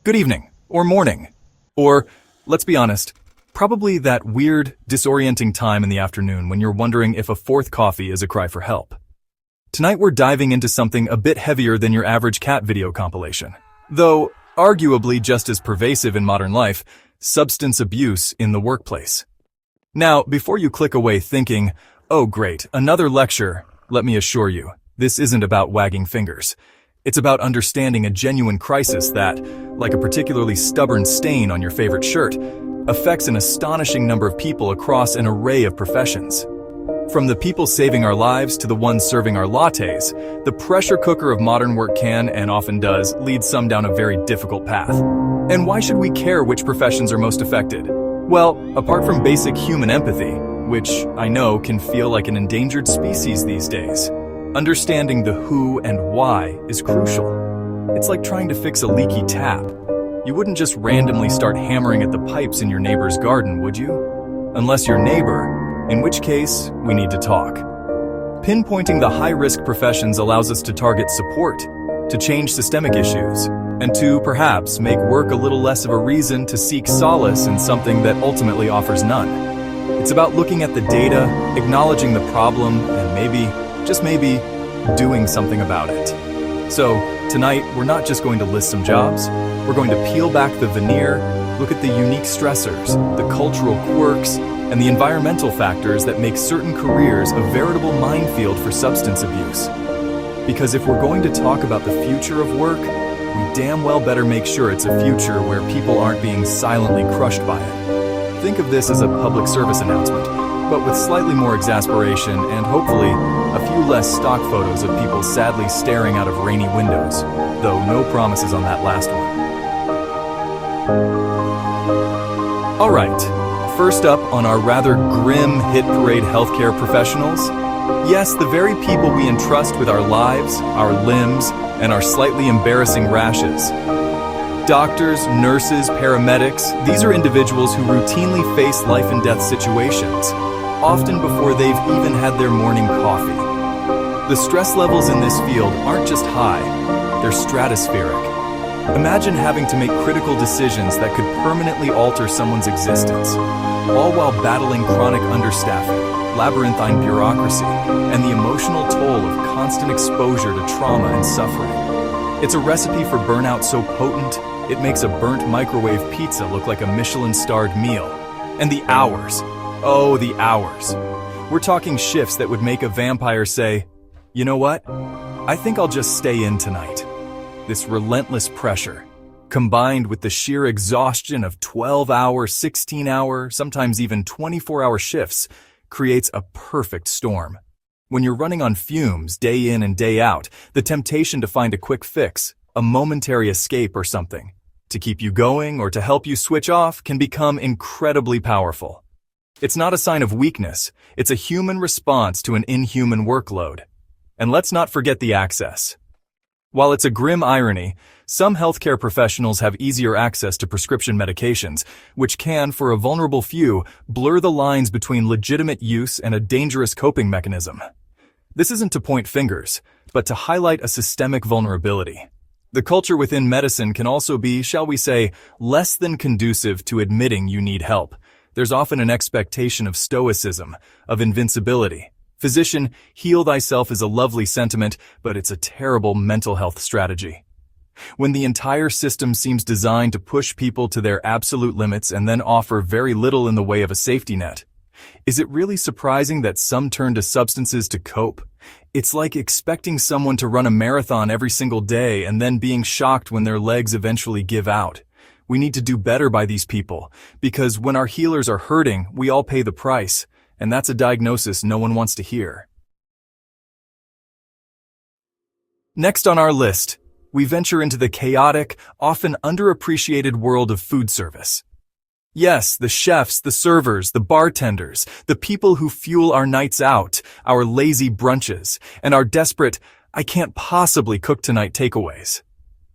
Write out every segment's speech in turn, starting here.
good evening, or morning. Or, let's be honest, probably that weird, disorienting time in the afternoon when you're wondering if a fourth coffee is a cry for help. Tonight we're diving into something a bit heavier than your average cat video compilation. Though, arguably just as pervasive in modern life, substance abuse in the workplace. Now, before you click away thinking, oh great, another lecture, let me assure you, this isn't about wagging fingers. It's about understanding a genuine crisis that, like a particularly stubborn stain on your favorite shirt, affects an astonishing number of people across an array of professions. From the people saving our lives to the ones serving our lattes, the pressure cooker of modern work can, and often does, lead some down a very difficult path. And why should we care which professions are most affected? Well, apart from basic human empathy, which I know can feel like an endangered species these days, understanding the who and why is crucial. It's like trying to fix a leaky tap. You wouldn't just randomly start hammering at the pipes in your neighbor's garden, would you? Unless your neighbor, in which case, we need to talk. Pinpointing the high-risk professions allows us to target support, to change systemic issues, and to, perhaps, make work a little less of a reason to seek solace in something that ultimately offers none. It's about looking at the data, acknowledging the problem, and maybe, just maybe, doing something about it. So, tonight, we're not just going to list some jobs, we're going to peel back the veneer, look at the unique stressors, the cultural quirks, and the environmental factors that make certain careers a veritable minefield for substance abuse. Because if we're going to talk about the future of work, we damn well better make sure it's a future where people aren't being silently crushed by it. Think of this as a public service announcement, but with slightly more exasperation and hopefully a few less stock photos of people sadly staring out of rainy windows, though no promises on that last one. Alright, first up on our rather grim hit parade healthcare professionals, yes, the very people we entrust with our lives, our limbs, and our slightly embarrassing rashes. Doctors, nurses, paramedics, these are individuals who routinely face life and death situations, often before they've even had their morning coffee. The stress levels in this field aren't just high, they're stratospheric. Imagine having to make critical decisions that could permanently alter someone's existence, all while battling chronic understaffing, labyrinthine bureaucracy, and the emotional toll of constant exposure to trauma and suffering. It's a recipe for burnout so potent, it makes a burnt microwave pizza look like a Michelin-starred meal. And the hours. Oh, the hours. We're talking shifts that would make a vampire say, you know what? I think I'll just stay in tonight. This relentless pressure, combined with the sheer exhaustion of 12-hour, 16-hour, sometimes even 24-hour shifts, creates a perfect storm. When you're running on fumes day in and day out, the temptation to find a quick fix, a momentary escape or something, to keep you going or to help you switch off can become incredibly powerful. It's not a sign of weakness, it's a human response to an inhuman workload. And let's not forget the access. While it's a grim irony, some healthcare professionals have easier access to prescription medications, which can, for a vulnerable few, blur the lines between legitimate use and a dangerous coping mechanism. This isn't to point fingers, but to highlight a systemic vulnerability. The culture within medicine can also be, shall we say, less than conducive to admitting you need help. There's often an expectation of stoicism, of invincibility. Physician, heal thyself is a lovely sentiment, but it's a terrible mental health strategy. When the entire system seems designed to push people to their absolute limits and then offer very little in the way of a safety net, is it really surprising that some turn to substances to cope? It's like expecting someone to run a marathon every single day and then being shocked when their legs eventually give out. We need to do better by these people, because when our healers are hurting, we all pay the price, and that's a diagnosis no one wants to hear. Next on our list, we venture into the chaotic, often underappreciated world of food service. Yes, the chefs, the servers, the bartenders, the people who fuel our nights out, our lazy brunches, and our desperate, I can't possibly cook tonight takeaways.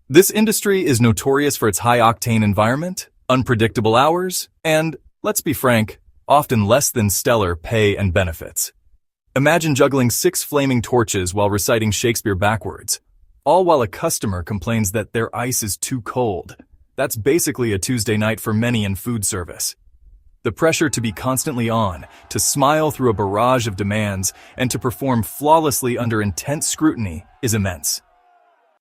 This industry is notorious for its high-octane environment, unpredictable hours, and, let's be frank, often less than stellar pay and benefits. Imagine juggling 6 flaming torches while reciting Shakespeare backwards, all while a customer complains that their ice is too cold. That's basically a Tuesday night for many in food service. The pressure to be constantly on, to smile through a barrage of demands, and to perform flawlessly under intense scrutiny is immense.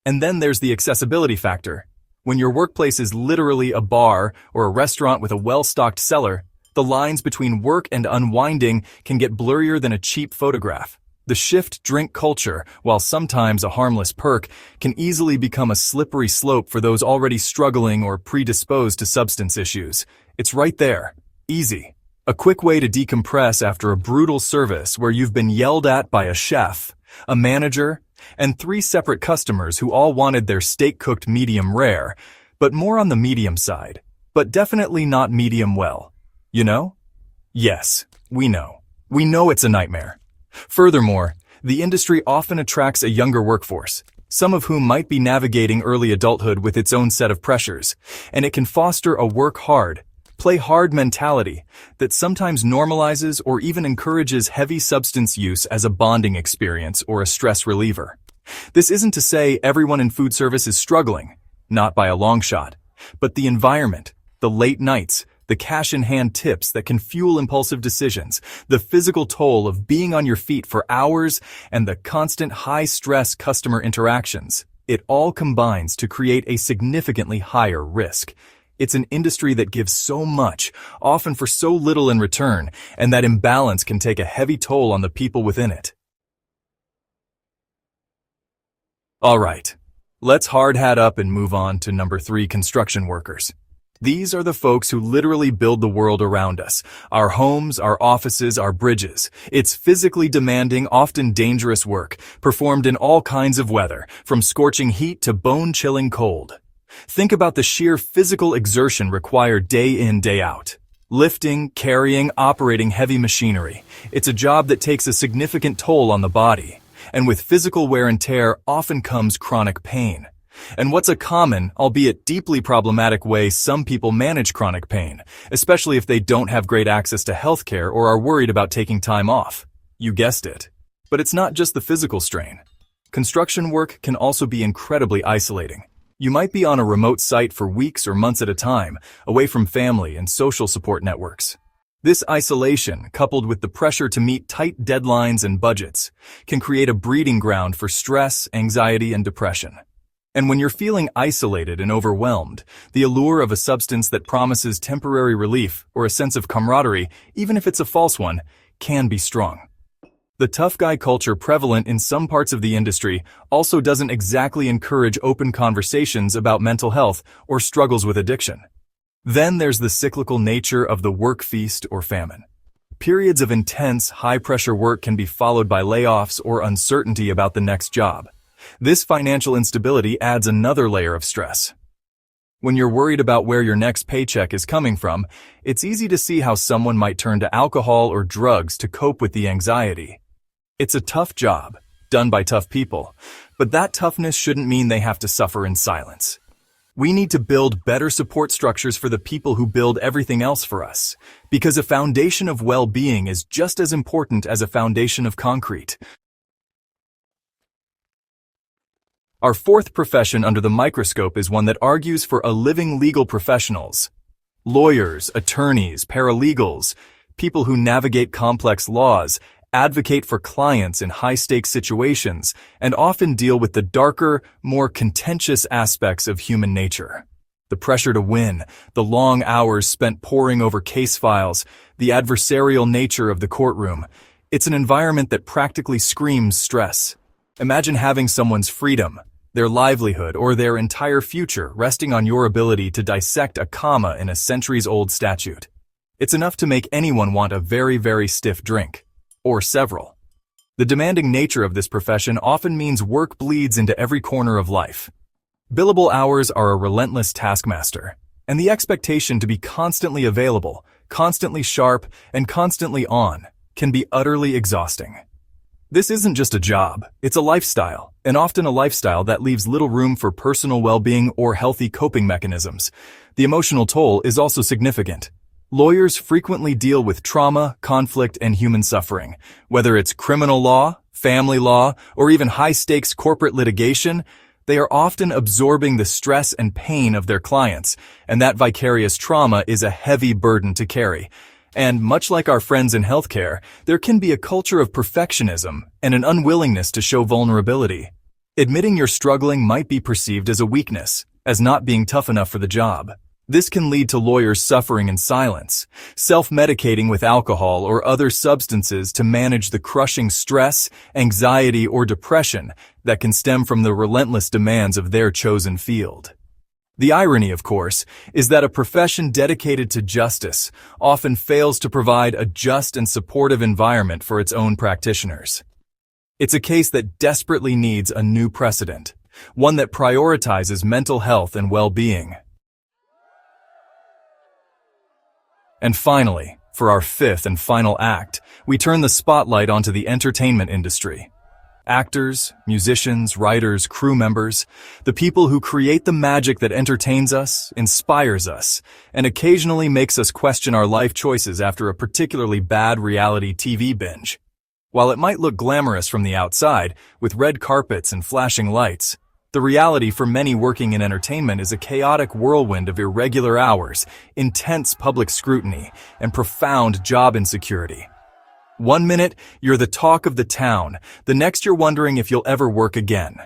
And then there's the accessibility factor. When your workplace is literally a bar or a restaurant with a well-stocked cellar, the lines between work and unwinding can get blurrier than a cheap photograph. The shift drink culture, while sometimes a harmless perk, can easily become a slippery slope for those already struggling or predisposed to substance issues. It's right there. Easy. A quick way to decompress after a brutal service where you've been yelled at by a chef, a manager, and 3 separate customers who all wanted their steak cooked medium rare, but more on the medium side, but definitely not medium well. You know? Yes, we know. We know it's a nightmare. Furthermore, the industry often attracts a younger workforce, some of whom might be navigating early adulthood with its own set of pressures, and it can foster a work hard, play hard mentality that sometimes normalizes or even encourages heavy substance use as a bonding experience or a stress reliever. This isn't to say everyone in food service is struggling, not by a long shot, but the environment, the late nights, the cash-in-hand tips that can fuel impulsive decisions, the physical toll of being on your feet for hours, and the constant high-stress customer interactions. It all combines to create a significantly higher risk. It's an industry that gives so much, often for so little in return, and that imbalance can take a heavy toll on the people within it. All right, let's hard hat up and move on to number 3, construction workers. These are the folks who literally build the world around us, our homes, our offices, our bridges. It's physically demanding, often dangerous work, performed in all kinds of weather, from scorching heat to bone-chilling cold. Think about the sheer physical exertion required day in, day out. Lifting, carrying, operating heavy machinery. It's a job that takes a significant toll on the body. And with physical wear and tear often comes chronic pain. And what's a common, albeit deeply problematic way some people manage chronic pain, especially if they don't have great access to healthcare or are worried about taking time off? You guessed it. But it's not just the physical strain. Construction work can also be incredibly isolating. You might be on a remote site for weeks or months at a time, away from family and social support networks. This isolation, coupled with the pressure to meet tight deadlines and budgets, can create a breeding ground for stress, anxiety, and depression. And when you're feeling isolated and overwhelmed, the allure of a substance that promises temporary relief or a sense of camaraderie, even if it's a false one, can be strong. The tough guy culture prevalent in some parts of the industry also doesn't exactly encourage open conversations about mental health or struggles with addiction. Then there's the cyclical nature of the work feast or famine. Periods of intense, high-pressure work can be followed by layoffs or uncertainty about the next job. This financial instability adds another layer of stress. When you're worried about where your next paycheck is coming from, it's easy to see how someone might turn to alcohol or drugs to cope with the anxiety. It's a tough job, done by tough people, but that toughness shouldn't mean they have to suffer in silence. We need to build better support structures for the people who build everything else for us, because a foundation of well-being is just as important as a foundation of concrete. Our 4th profession under the microscope is one that argues for a living legal professionals. Lawyers, attorneys, paralegals, people who navigate complex laws, advocate for clients in high-stakes situations, and often deal with the darker, more contentious aspects of human nature. The pressure to win, the long hours spent poring over case files, the adversarial nature of the courtroom. It's an environment that practically screams stress. Imagine having someone's freedom, their livelihood, or their entire future resting on your ability to dissect a comma in a centuries-old statute. It's enough to make anyone want a very, very stiff drink. Or several. The demanding nature of this profession often means work bleeds into every corner of life. Billable hours are a relentless taskmaster, and the expectation to be constantly available, constantly sharp, and constantly on can be utterly exhausting. This isn't just a job, it's a lifestyle, and often a lifestyle that leaves little room for personal well-being or healthy coping mechanisms. The emotional toll is also significant. Lawyers frequently deal with trauma, conflict, and human suffering. Whether it's criminal law, family law, or even high-stakes corporate litigation, They are often absorbing the stress and pain of their clients, and that vicarious trauma is a heavy burden to carry. And much like our friends in healthcare, there can be a culture of perfectionism and an unwillingness to show vulnerability. Admitting you're struggling might be perceived as a weakness, as not being tough enough for the job. This can lead to lawyers suffering in silence, self-medicating with alcohol or other substances to manage the crushing stress, anxiety, or depression that can stem from the relentless demands of their chosen field. The irony, of course, is that a profession dedicated to justice often fails to provide a just and supportive environment for its own practitioners. It's a case that desperately needs a new precedent, one that prioritizes mental health and well-being. And finally, for our fifth and final act, we turn the spotlight onto the entertainment industry. Actors, musicians, writers, crew members, the people who create the magic that entertains us, inspires us, and occasionally makes us question our life choices after a particularly bad reality TV binge. While it might look glamorous from the outside, with red carpets and flashing lights, the reality for many working in entertainment is a chaotic whirlwind of irregular hours, intense public scrutiny, and profound job insecurity. One minute, you're the talk of the town. The next, you're wondering if you'll ever work again.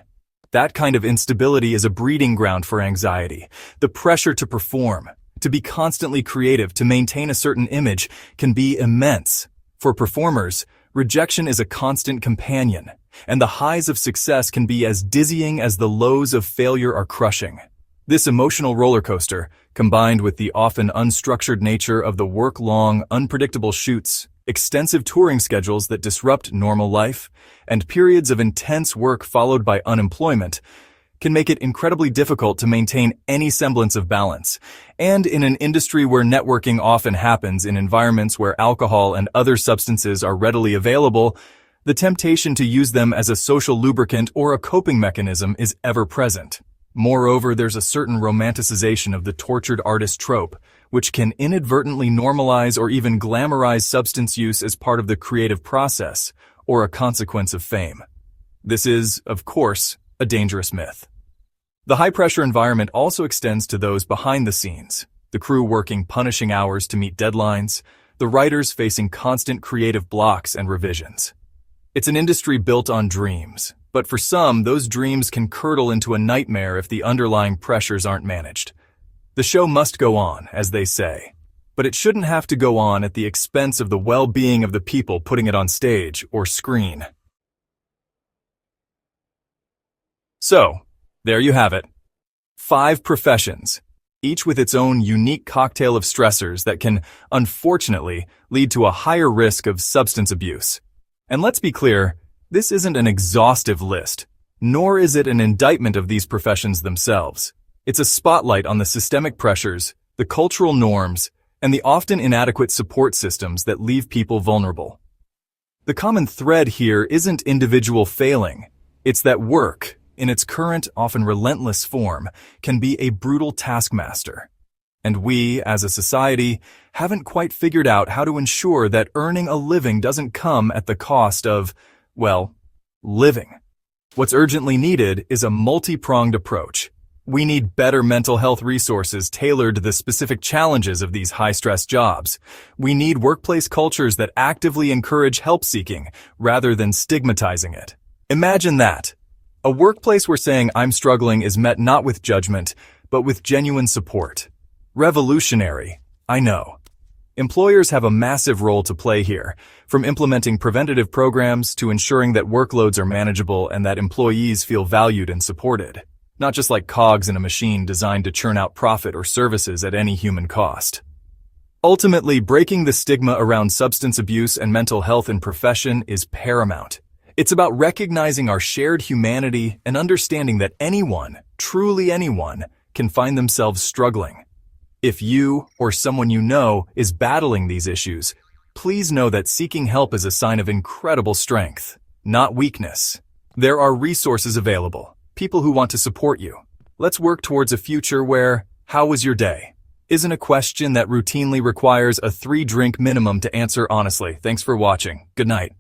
That kind of instability is a breeding ground for anxiety. The pressure to perform, to be constantly creative, to maintain a certain image can be immense. For performers, rejection is a constant companion, and the highs of success can be as dizzying as the lows of failure are crushing. This emotional roller coaster, combined with the often unstructured nature of the work-long, unpredictable shoots, extensive touring schedules that disrupt normal life, and periods of intense work followed by unemployment, can make it incredibly difficult to maintain any semblance of balance. And in an industry where networking often happens in environments where alcohol and other substances are readily available, the temptation to use them as a social lubricant or a coping mechanism is ever present. Moreover, there's a certain romanticization of the tortured artist trope, which can inadvertently normalize or even glamorize substance use as part of the creative process or a consequence of fame. This is, of course, a dangerous myth. The high-pressure environment also extends to those behind the scenes, the crew working punishing hours to meet deadlines, the writers facing constant creative blocks and revisions. It's an industry built on dreams, but for some, those dreams can curdle into a nightmare if the underlying pressures aren't managed. The show must go on, as they say, but it shouldn't have to go on at the expense of the well-being of the people putting it on stage or screen. So, there you have it. 5 professions, each with its own unique cocktail of stressors that can, unfortunately, lead to a higher risk of substance abuse. And let's be clear, this isn't an exhaustive list, nor is it an indictment of these professions themselves. It's a spotlight on the systemic pressures, the cultural norms, and the often inadequate support systems that leave people vulnerable. The common thread here isn't individual failing. It's that work, in its current, often relentless form, can be a brutal taskmaster. And we, as a society, haven't quite figured out how to ensure that earning a living doesn't come at the cost of, well, living. What's urgently needed is a multi-pronged approach. We need better mental health resources tailored to the specific challenges of these high-stress jobs. We need workplace cultures that actively encourage help-seeking rather than stigmatizing it. Imagine that. A workplace where saying "I'm struggling" is met not with judgment, but with genuine support. Revolutionary, I know. Employers have a massive role to play here, from implementing preventative programs to ensuring that workloads are manageable and that employees feel valued and supported, not just like cogs in a machine designed to churn out profit or services at any human cost. Ultimately, breaking the stigma around substance abuse and mental health in profession is paramount. It's about recognizing our shared humanity and understanding that anyone, truly anyone, can find themselves struggling. If you or someone you know is battling these issues, please know that seeking help is a sign of incredible strength, not weakness. There are resources available, people who want to support you. Let's work towards a future where, "How was your day?" isn't a question that routinely requires a 3-drink minimum to answer honestly. Thanks for watching. Good night.